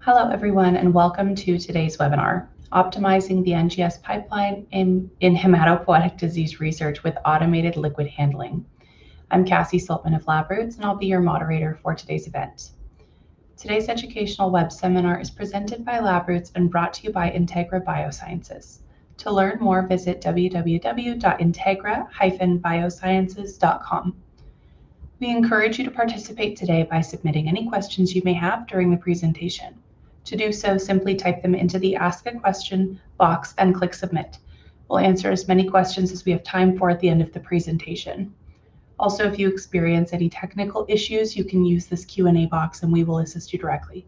Hello, everyone, and welcome to today's webinar, Optimizing the NGS Pipeline in Hematopoietic Disease Research with Automated Liquid Handling. I'm Cassie Saltman of LabRoots, and I'll be your moderator for today's event. Today's educational web seminar is presented by LabRoots and brought to you by INTEGRA Biosciences. To learn more, visit www.integra-biosciences.com. We encourage you to participate today by submitting any questions you may have during the presentation. To do so, simply type them into the Ask a Question box and click Submit. We'll answer as many questions as we have time for at the end of the presentation. Also, if you experience any technical issues, you can use this Q&A box and we will assist you directly.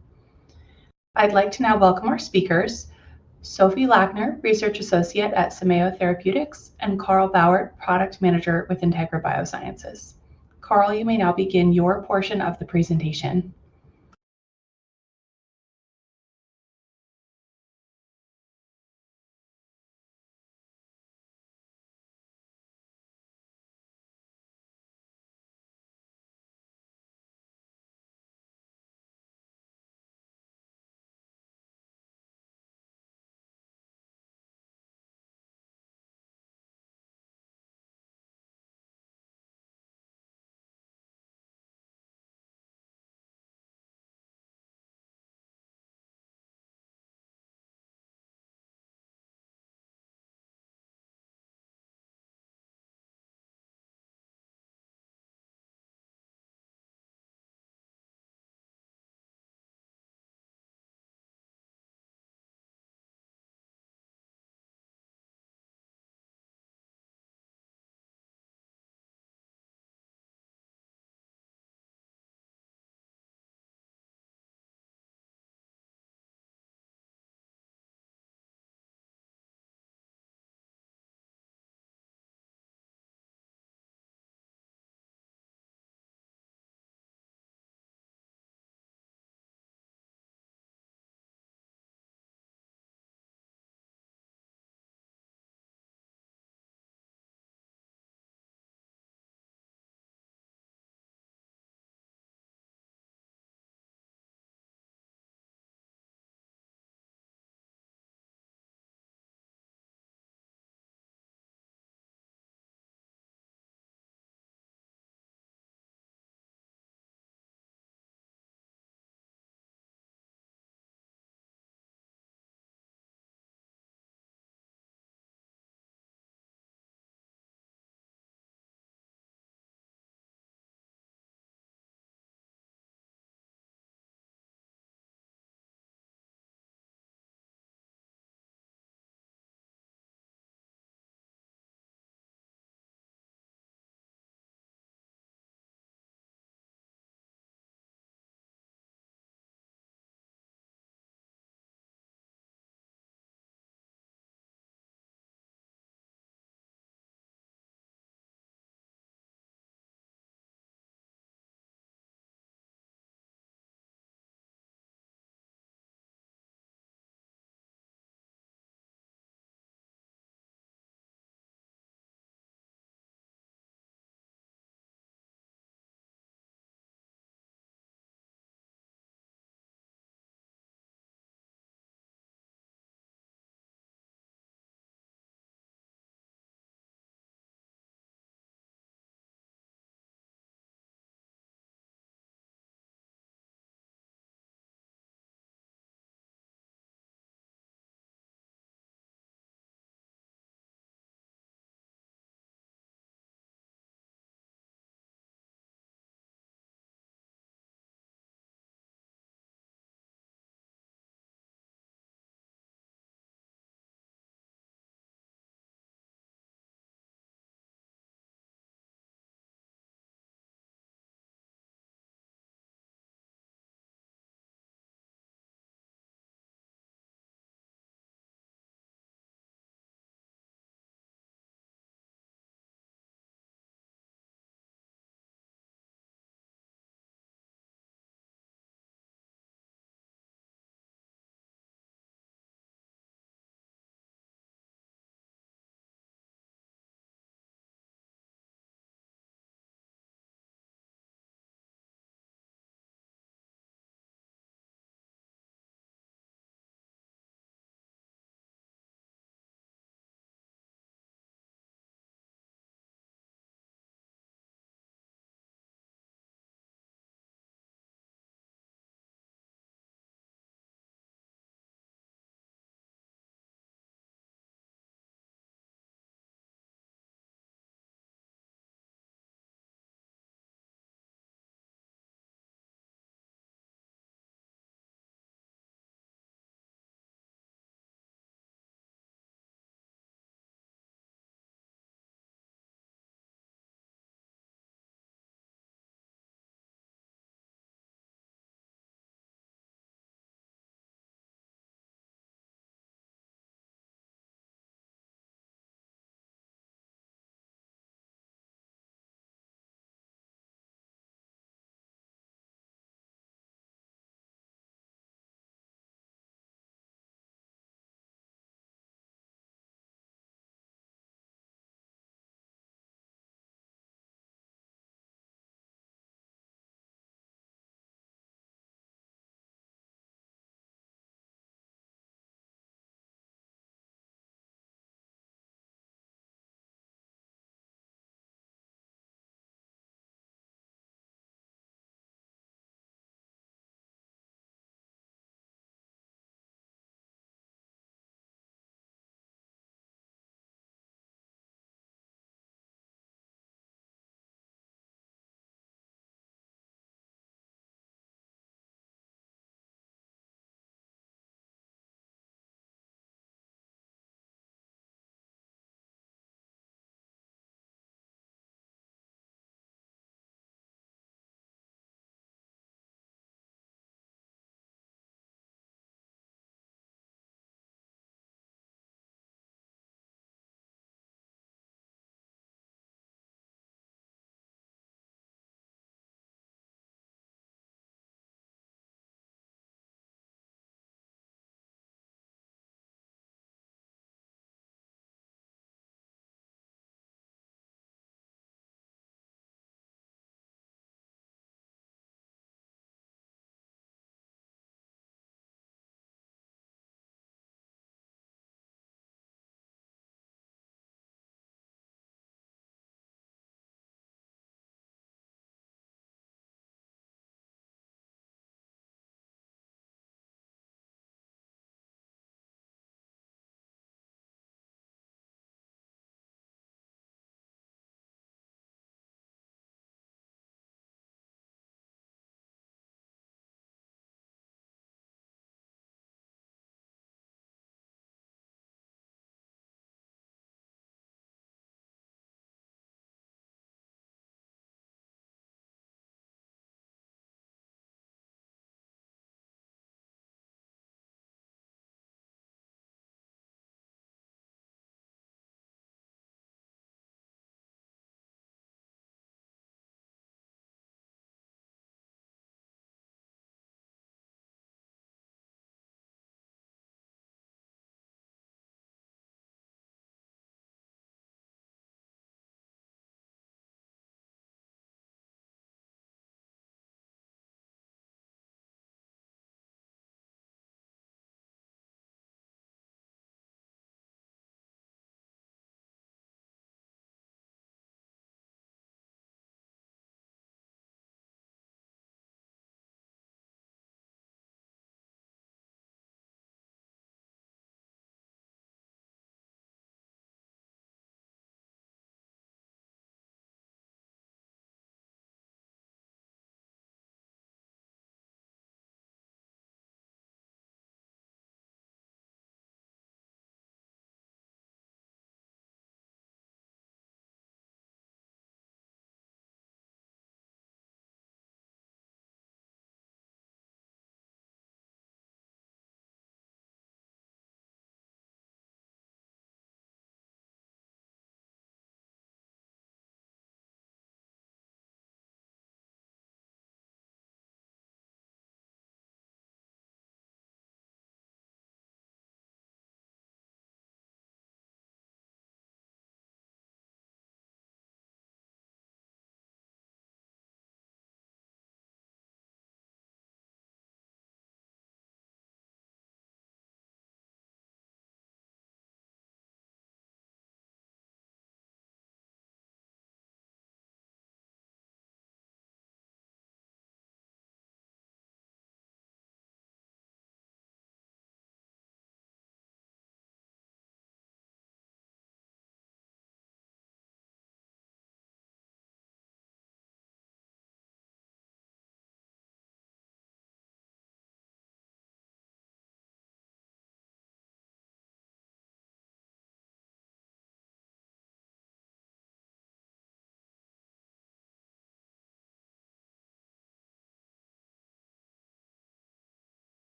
I'd like to now welcome our speakers, Sophie Lackner, Research Associate at Cimeio Therapeutics, and Carl Bauert, Product Manager with INTEGRA Biosciences. Carl, you may now begin your portion of the presentation.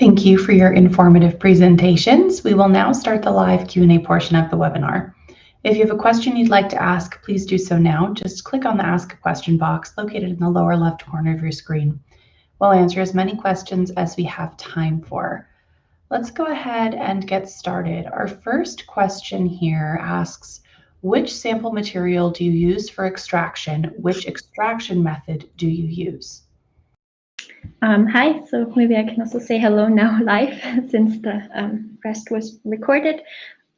Thank you for your informative presentations. We will now start the live Q&A portion of the webinar. If you have a question you'd like to ask, please do so now. Just click on the Ask a Question box located in the lower left corner of your screen. We'll answer as many questions as we have time for. Let's go ahead and get started. Our first question here asks, which sample material do you use for extraction? Which extraction method do you use? Hi, so maybe I can also say hello now live since the rest was recorded.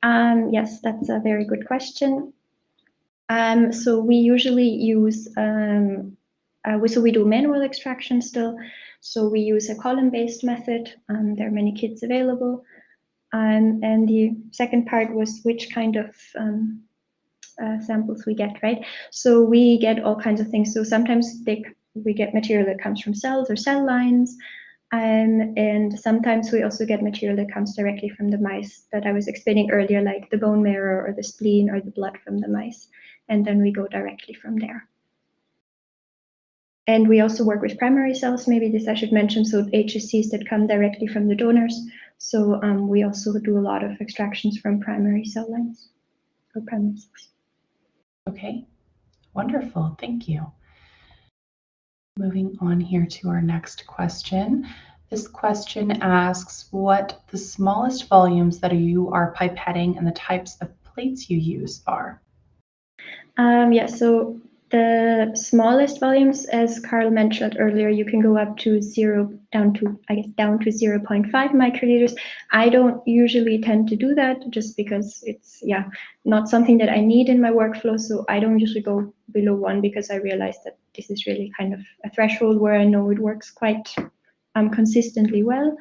Yes, that's a very good question. So we usually use, so we do manual extraction still. So we use a column-based method. There are many kits available. And the second part was which kind of samples we get, right? So we get all kinds of things. So sometimes we get material that comes from cells or cell lines. And sometimes we also get material that comes directly from the mice that I was explaining earlier, like the bone marrow or the spleen or the blood from the mice. And then we go directly from there. And we also work with primary cells, maybe this I should mention, so HSCs that come directly from the donors. So we also do a lot of extractions from primary cell lines or primary cells. Okay, wonderful, thank you. Moving on here to our next question. This question asks what the smallest volumes that you are pipetting and the types of plates you use are. Yeah, so the smallest volumes, as Carl mentioned earlier, you can go up to down to 0.5 microliters. I don't usually tend to do that just because it's not something that I need in my workflow. So I don't usually go below 1 because I realize that this is really kind of a threshold where I know it works quite consistently well.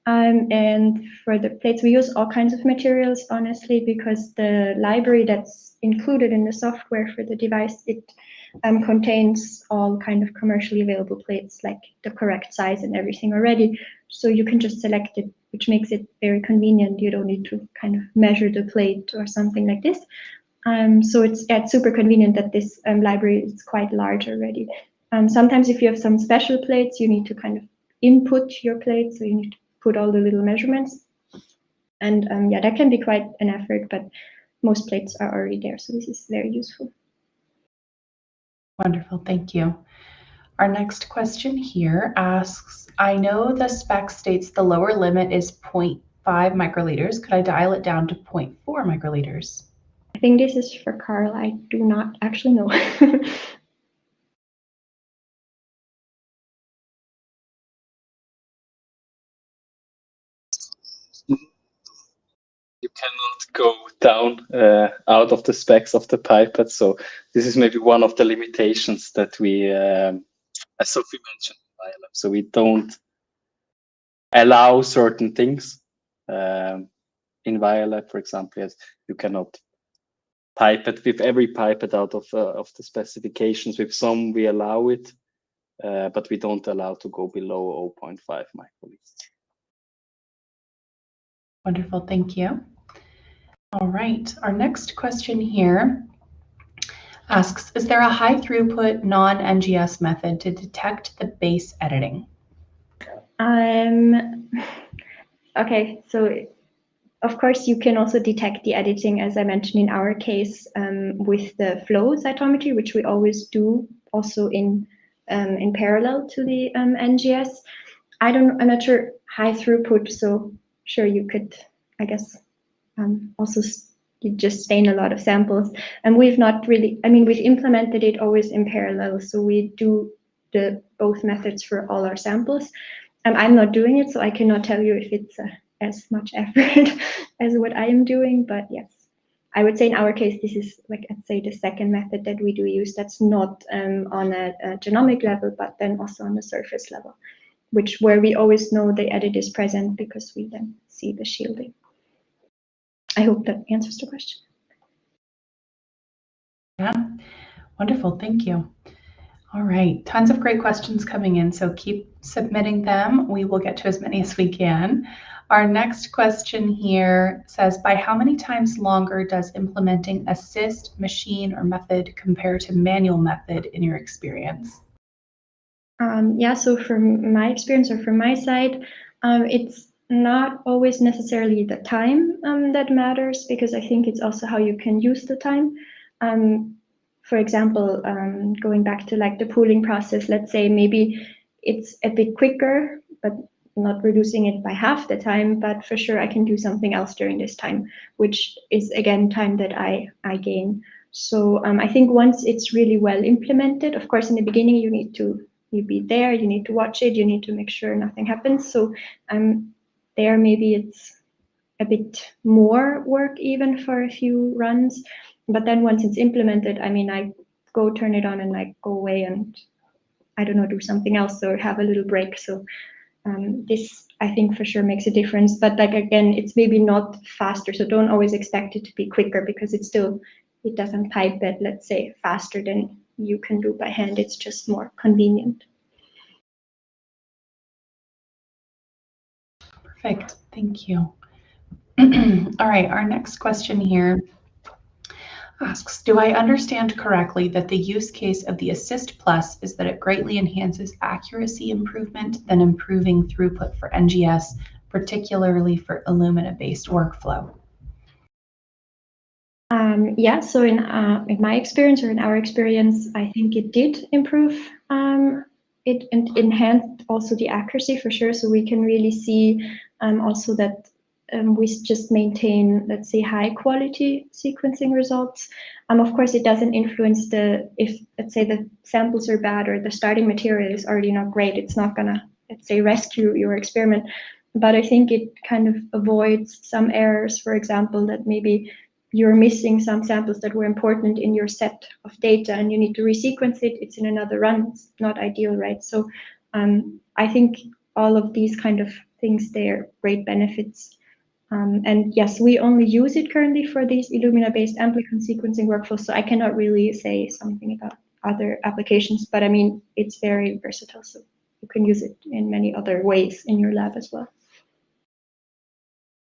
And for the plates, we use all kinds of materials, honestly, because the library that's included in the software for the device, it contains all kind of commercially available plates, like the correct size and everything already. So you can just select it, which makes it very convenient. You don't need to kind of measure the plate or something like this. So it's super convenient that this library is quite large already. Sometimes if you have some special plates, you need to kind of input your plate, so you need to put all the little measurements. And that can be quite an effort, but most plates are already there, so this is very useful. Wonderful, thank you. Our next question here asks, I know the spec states the lower limit is 0.5 microliters. Could I dial it down to 0.4 microliters? I think this is for Carl. I do not actually know. You cannot go down out of the specs of the pipette. So this is maybe one of the limitations that we, as Sophie mentioned, in biolab. So we don't allow certain things in biolab, for example, as you cannot pipette with every pipette out of the specifications. With some we allow it, but we don't allow to go below 0.5 microliters. Wonderful, thank you. All right, our next question here asks, is there a high throughput non-NGS method to detect the base editing? Okay, so of course you can also detect the editing, as I mentioned in our case, with the flow cytometry, which we always do also in parallel to the NGS. I'm not sure high throughput, so sure you could, I guess, also you just stain a lot of samples. And we've not really, we've implemented it always in parallel. So we do both methods for all our samples. I'm not doing it, so I cannot tell you if it's as much effort as what I am doing, but yes. I would say in our case, this is like, I'd say the second method that we do use that's not on a genomic level, but then also on the surface level, where we always know the edit is present because we then see the shielding. I hope that answers the question. Yeah, wonderful, thank you. All right, tons of great questions coming in, so keep submitting them. We will get to as many as we can. Our next question here says, by how many times longer does implementing assist, machine, or method compare to manual method in your experience? Yeah, so from my experience or from my side, It's not always necessarily the time that matters, because I think it's also how you can use the time. For example, going back to like the pooling process, let's say maybe it's a bit quicker, but not reducing it by half the time, but for sure I can do something else during this time, which is again time that I gain. So I think once it's really well implemented, of course, in the beginning you need to be there, you need to watch it, you need to make sure nothing happens. So there maybe it's a bit more work even for a few runs, but then once it's implemented, I mean, I go turn it on and I go away and I don't know, do something else or have a little break. So this I think for sure makes a difference, but like again, it's maybe not faster, so don't always expect it to be quicker, because it doesn't pipe it, let's say, faster than you can do by hand. It's just more convenient. Perfect, thank you. All right, our next question here asks, do I understand correctly that the use case of the Assist Plus is that it greatly enhances accuracy improvement than improving throughput for NGS, particularly for Illumina-based workflow? Yeah, so in my experience, or in our experience, I think it did improve. It enhanced also the accuracy for sure. So we can really see also that we just maintain, let's say, high quality sequencing results. Of course, it doesn't influence if let's say the samples are bad or the starting material is already not great, it's not gonna, let's say, rescue your experiment. But I think it kind of avoids some errors, for example, that maybe you're missing some samples that were important in your set of data and you need to resequence it, it's in another run, it's not ideal, right? So I think all of these kind of things, they're great benefits. And yes, we only use it currently for these Illumina-based amplicon sequencing workflows, so I cannot really say something about other applications, but I mean, it's very versatile, so you can use it in many other ways in your lab as well.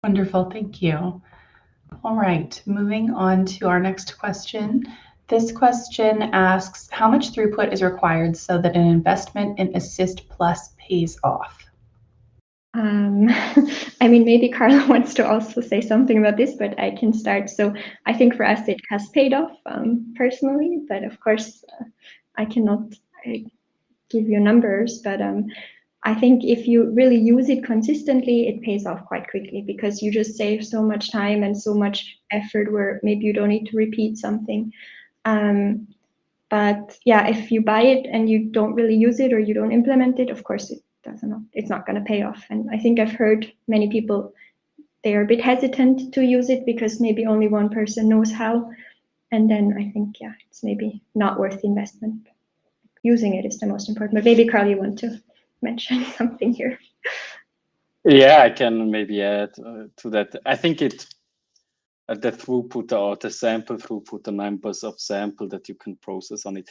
Wonderful, thank you. All right, moving on to our next question. This question asks, how much throughput is required so that an investment in Assist Plus pays off? I mean, maybe Carla wants to also say something about this, but I can start. So I think for us, it has paid off personally, but of course, I cannot give you numbers, but I think if you really use it consistently, it pays off quite quickly, because you just save so much time and so much effort where maybe you don't need to repeat something. But yeah, if you buy it and you don't really use it or you don't implement it, of course it's not going to pay off. And I think I've heard many people, they are a bit hesitant to use it because maybe only one person knows how. And then I think, yeah, it's maybe not worth the investment. Using it is the most important. But maybe Carl, you want to mention something here? Yeah, I can maybe add to that. I think the throughput or the sample throughput, the numbers of sample that you can process on it,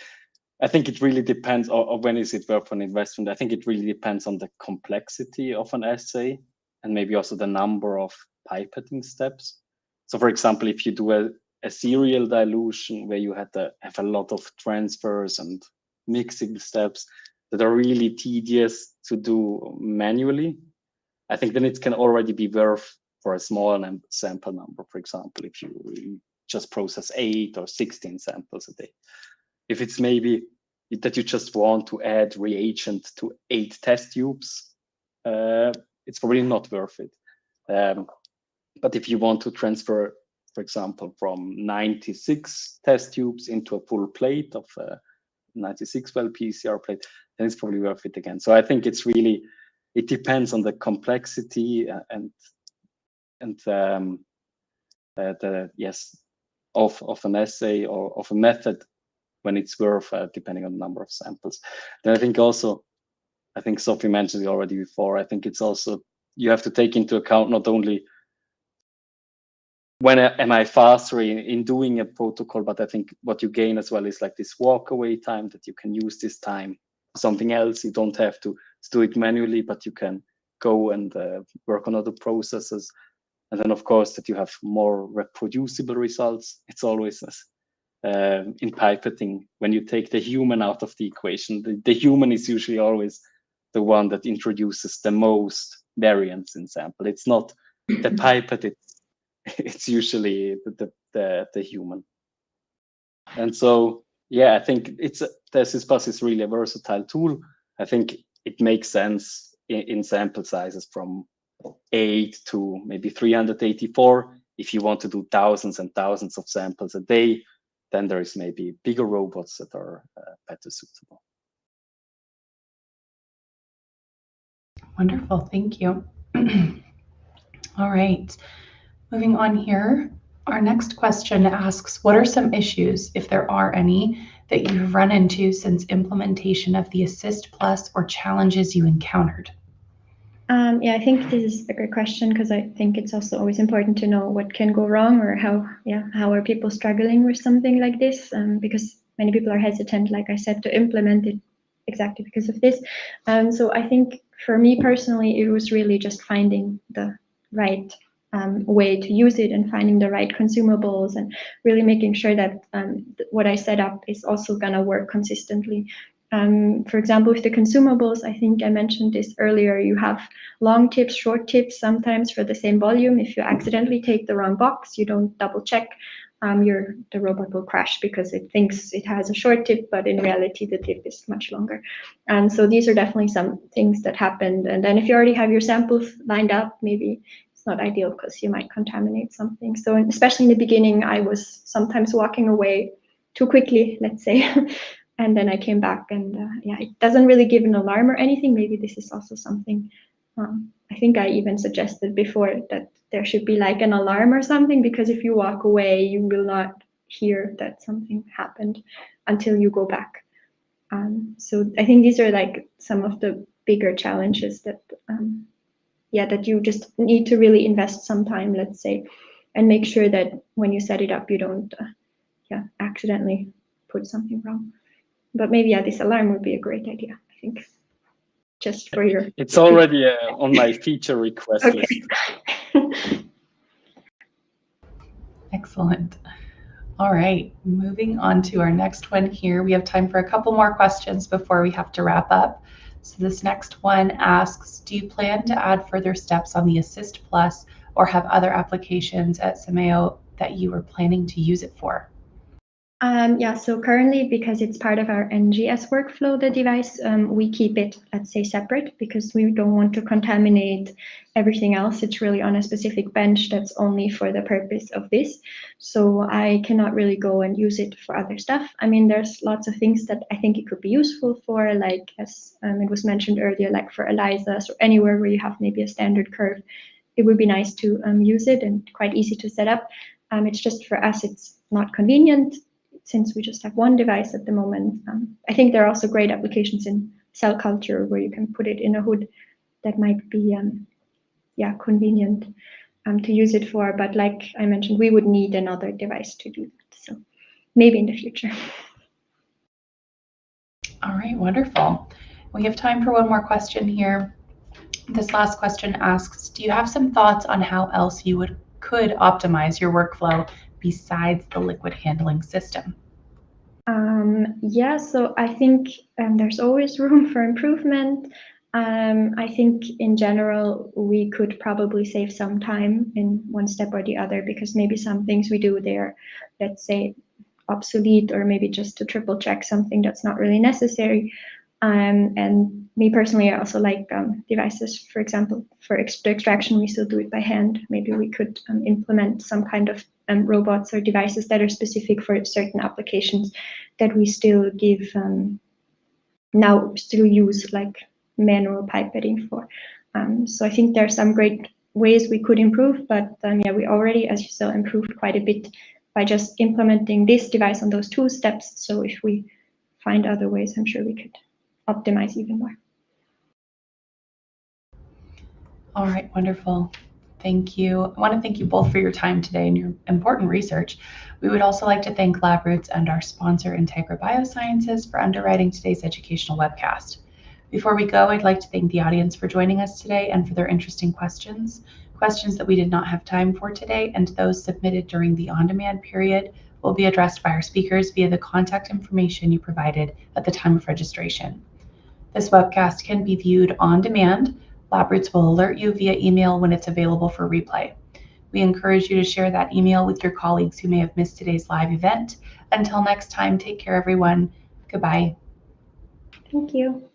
I think it really depends, or when is it worth an investment? I think it really depends on the complexity of an assay and maybe also the number of pipetting steps. So for example, if you do a serial dilution where you have a lot of transfers and mixing steps that are really tedious to do manually, I think then it can already be worth for a small sample number. For example, if you just process 8 or 16 samples a day. If it's maybe that you just want to add reagent to 8 test tubes, it's probably not worth it. But if you want to transfer, for example, from 96 test tubes into a full plate of 96 well PCR plate, then it's probably worth it again. So I think it's really, it depends on the complexity and of an assay or of a method when it's worth, depending on the number of samples. Then I think also, I think Sophie mentioned it already before, I think it's also, you have to take into account not only when am I faster in doing a protocol, but I think what you gain as well is like this walk away time, that you can use this time for something else. You don't have to do it manually, but you can go and work on other processes. And then of course that you have more reproducible results. It's always in pipetting, when you take the human out of the equation, the human is usually always the one that introduces the most variants in sample. It's not the pipette, it's usually the human. And so, yeah, I think the CISPAS is really a versatile tool. I think it makes sense in sample sizes from 8 to maybe 384. If you want to do thousands and thousands of samples a day, then there is maybe bigger robots that are better suitable. Wonderful, thank you. All right, moving on here. Our next question asks, what are some issues, if there are any, that you've run into since implementation of the Assist Plus, or challenges you encountered? Yeah, I think this is a great question, because I think it's also always important to know what can go wrong, or how are people struggling with something like this, because many people are hesitant, like I said, to implement it exactly because of this. So I think for me personally, it was really just finding the right way to use it and finding the right consumables and really making sure that what I set up is also gonna work consistently. For example, with the consumables, I think I mentioned this earlier, you have long tips, short tips, sometimes for the same volume. If you accidentally take the wrong box, you don't double check, the robot will crash because it thinks it has a short tip, but in reality, the tip is much longer. And so these are definitely some things that happened. And then if you already have your samples lined up, maybe it's not ideal because you might contaminate something. So especially in the beginning, I was sometimes walking away too quickly, let's say. And then I came back, and it doesn't really give an alarm or anything. Maybe this is also something, I think I even suggested before that there should be like an alarm or something, because if you walk away, you will not hear that something happened until you go back. So I think these are like some of the bigger challenges that, that you just need to really invest some time, let's say, and make sure that when you set it up, you don't accidentally put something wrong. But maybe this alarm would be a great idea, I think, just for your... It's already on my feature request list. Excellent. All right, moving on to our next one here. We have time for a couple more questions before we have to wrap up. So this next one asks, do you plan to add further steps on the Assist Plus, or have other applications at Cimeio that you were planning to use it for? So currently, because it's part of our NGS workflow, the device, we keep it, let's say, separate, because we don't want to contaminate everything else. It's really on a specific bench that's only for the purpose of this. So I cannot really go and use it for other stuff. I mean, there's lots of things that I think it could be useful for, like as it was mentioned earlier, like for ELISAs or anywhere where you have maybe a standard curve. It would be nice to use it, and quite easy to set up. It's just for us, it's not convenient, since we just have one device at the moment. I think there are also great applications in cell culture where you can put it in a hood that might be convenient to use it for. But like I mentioned, we would need another device to do that. So maybe in the future. All right, wonderful. We have time for one more question here. This last question asks, do you have some thoughts on how else you could optimize your workflow besides the liquid handling system? So I think there's always room for improvement. I think in general, we could probably save some time in one step or the other, because maybe some things we do there, let's say, obsolete, or maybe just to triple check something that's not really necessary. And me personally, I also like devices, for example, for extraction, we still do it by hand. Maybe we could implement some kind of robots or devices that are specific for certain applications that we still give, now still use like manual pipetting for. So I think there are some great ways we could improve, but we already, as you saw, improved quite a bit by just implementing this device on those 2 steps. So if we find other ways, I'm sure we could optimize even more. All right, wonderful. Thank you. I want to thank you both for your time today and your important research. We would also like to thank LabRoots and our sponsor, INTEGRA Biosciences, for underwriting today's educational webcast. Before we go, I'd like to thank the audience for joining us today and for their interesting questions that we did not have time for today, and those submitted during the on-demand period will be addressed by our speakers via the contact information you provided at the time of registration. This webcast can be viewed on demand LabRoots will alert you via email when it's available for replay. We encourage you to share that email with your colleagues who may have missed today's live event. Until next time, take care, everyone. Goodbye. Thank you.